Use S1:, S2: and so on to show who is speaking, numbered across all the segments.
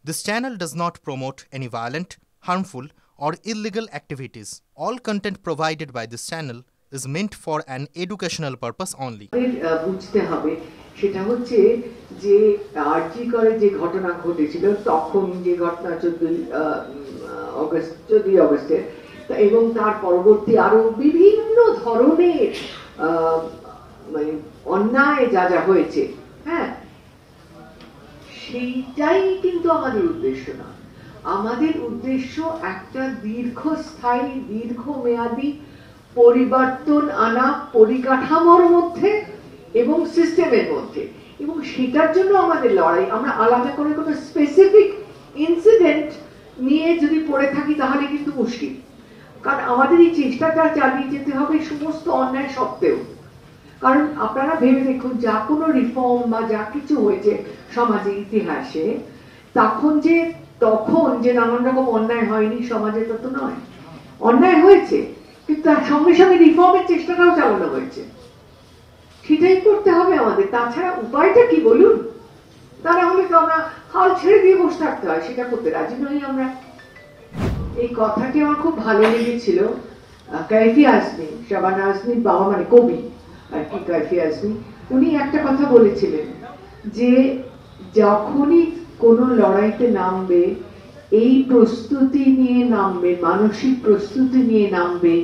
S1: This channel does not promote any violent, harmful, or illegal activities. All content provided by this channel is meant for an educational purpose only.
S2: বুঝতে হবে সেটা হচ্ছে যে আরজি করে যে ঘটনা ঘটেছিল তখন যে ঘটনা 14 আগস্টে এবং তার পরবর্তী আরো বিভিন্ন ধরনের মানে অন্যায় যা যা হয়েছে, হ্যাঁ, সেইটাই কিন্তু আমাদের উদ্দেশ্য না। আমাদের উদ্দেশ্য একটা দীর্ঘস্থায়ী দীর্ঘমেয়াদী পরিবর্তন আনা পরিকাঠামোর মধ্যে এবং সিস্টেমের মধ্যে, এবং সেটার জন্য আমাদের লড়াই। আমরা আলাদা করে কোনো স্পেসিফিক ইনসিডেন্ট নিয়ে যদি পড়ে থাকি তাহলে কিন্তু মুশকিল, কারণ আমাদের এই চেষ্টাটা চালিয়ে যেতে হবে সমস্ত অন্যায় সত্ত্বেও। কারণ আপনারা ভেবে দেখুন, যা কোনো রিফর্ম বা যা কিছু হয়েছে সমাজের ইতিহাসে, তখন যে নানান রকম অন্যায় হয়নি সমাজে, তত নয়, অন্যায় হয়েছে, কিন্তু তার সঙ্গে সঙ্গে রিফর্মের চেষ্টাটাও চালানো হয়েছে। সেটাই করতে হবে আমাদের, তাছাড়া উপায়টা কি বলুন? তা না হলে তো আমরা হাল ছেড়ে দিয়ে বসে থাকতে হয়, সেটা করতে রাজি নই আমরা। এই কথাটি আমার খুব ভালো লেগেছিল। কাইফি আজমি, শাবানা আজমির বাবা, মানে কবি আর কি, কাইফি আজমি, উনি একটা কথা বলেছিলেন যে যখনই কোনো লড়াইতে নামবে এই প্রস্তুতি নিয়ে নামবে, মানসিক প্রস্তুতি নিয়ে নামবে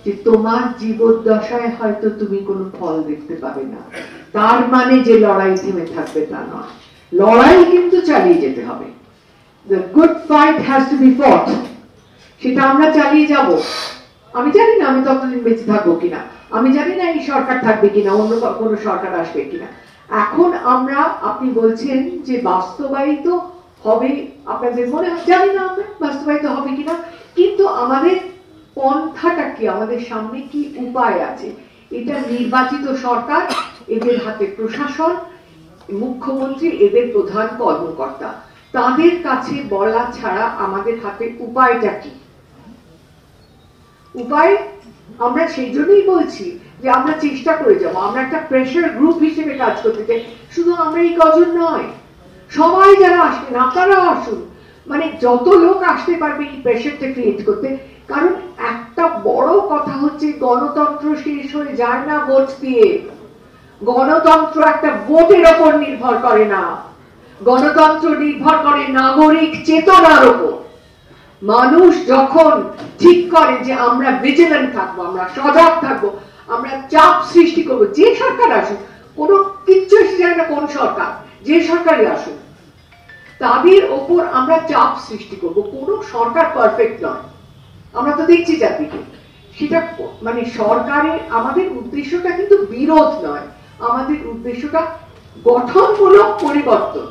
S2: যে তোমার জীবদ্দশায় হয়তো তুমি কোনো ফল দেখতে পাবে না, তার মানে যে লড়াই থেমে থাকবে তা নয়, লড়াই কিন্তু চালিয়ে যেতে হবে। The good fight has to be fought. সেটা আমরা চালিয়ে যাব। আমি জানি না আমি ততদিন বেঁচে থাকবো কিনা, আমি জানি না এই সরকার থাকবে কিনা, অন্য কোনো সরকার আসবে কিনা। এখন আমরা, আপনি বলছেন যে বাস্তবায়িত হবে, আপনাদের মনে হয়, জানি না আমরা বাস্তবায়িত হবে কিনা, কিন্তু আমাদের পন্থাটা কি, আমাদের সামনে কি উপায় আছে? এটা নির্বাচিত সরকার, এদের হাতে প্রশাসন, মুখ্যমন্ত্রী এদের প্রধান কর্মকর্তা, তাদের কাছে বলা ছাড়া আমাদের হাতে উপায়টা কি? উপায় আমরা সেই জন্যই বলছি যে আমরা চেষ্টা করে যাবো, আমরা একটা প্রেসার গ্রুপ হিসেবে কাজ করতে চাই। শুধু আমরা এই কজন নয়, সবাই যারা আসবেন আপনারাও আসুন, মানে যত লোক আসতে পারবে এই প্রেসারটা ক্রিয়েট করতে। কারণ একটা বড় কথা হচ্ছে, গণতন্ত্র শেষ হয়ে যায় না ভোট দিয়ে। গণতন্ত্র একটা ভোটের ওপর নির্ভর করে না, গণতন্ত্র নির্ভর করে নাগরিক চেতনার ওপর। মানুষ যখন ঠিক করে যে আমরা ভিজিলেন্ট থাকবো, আমরা সজাগ থাকবো, আমরা চাপ সৃষ্টি করবো, যে সরকার আসুক, কোনো কিচ্ছু এসে যায় না কোন সরকার, যে সরকারই আসুক, তাদের ওপর আমরা চাপ সৃষ্টি করব। কোনো সরকার পারফেক্ট নয়, আমরা তো দেখছি চারদিকে। সেটা মানে সরকারের, আমাদের উদ্দেশ্যটা কিন্তু বিরোধ নয়, আমাদের উদ্দেশ্যটা গঠনমূলক পরিবর্তন,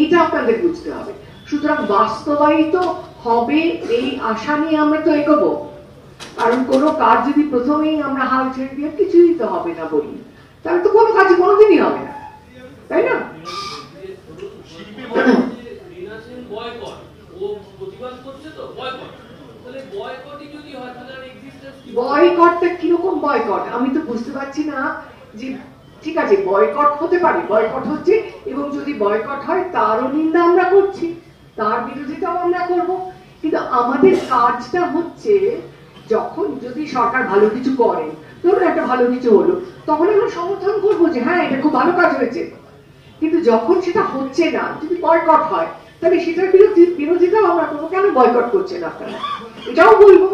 S2: এটা আপনাদের বুঝতে হবে। সুতরাং বাস্তবায়িত হবে এই আশা নিয়ে আমরা তো এগোবো। কারণ কোনো কাজ যদি প্রথমেই আমরা হাল ছেড়ে দিয়ে কিছুই তো হবে না বলি, তাহলে তো কোনো কাজ কোনোদিনই হবে না, তাই না? বয়কটটা কিরকম বয়কট আমি তো বুঝতে পারছি না। যে ঠিক আছে, বয়কট হতে পারে, বয়কট হচ্ছে, এবং যদি বয়কট হয় তারও নিন্দা আমরা করছি, তার বিরোধিতাও আমরা করব, কিন্তু আমাদের কাজটা হচ্ছে, যখন যদি সরকার ভালো কিছু করে, ধরুন একটা ভালো কিছু হলো, তখন আমরা সমর্থন করবো যে হ্যাঁ এটা খুব ভালো কাজ হয়েছে। কিন্তু যখন সেটা হচ্ছে না, যদি বয়কট হয়, তাহলে সেটার বিরোধিতাও আমরা করবো, কেন বয়কট করছেন আপনারা, এটাও বলবো।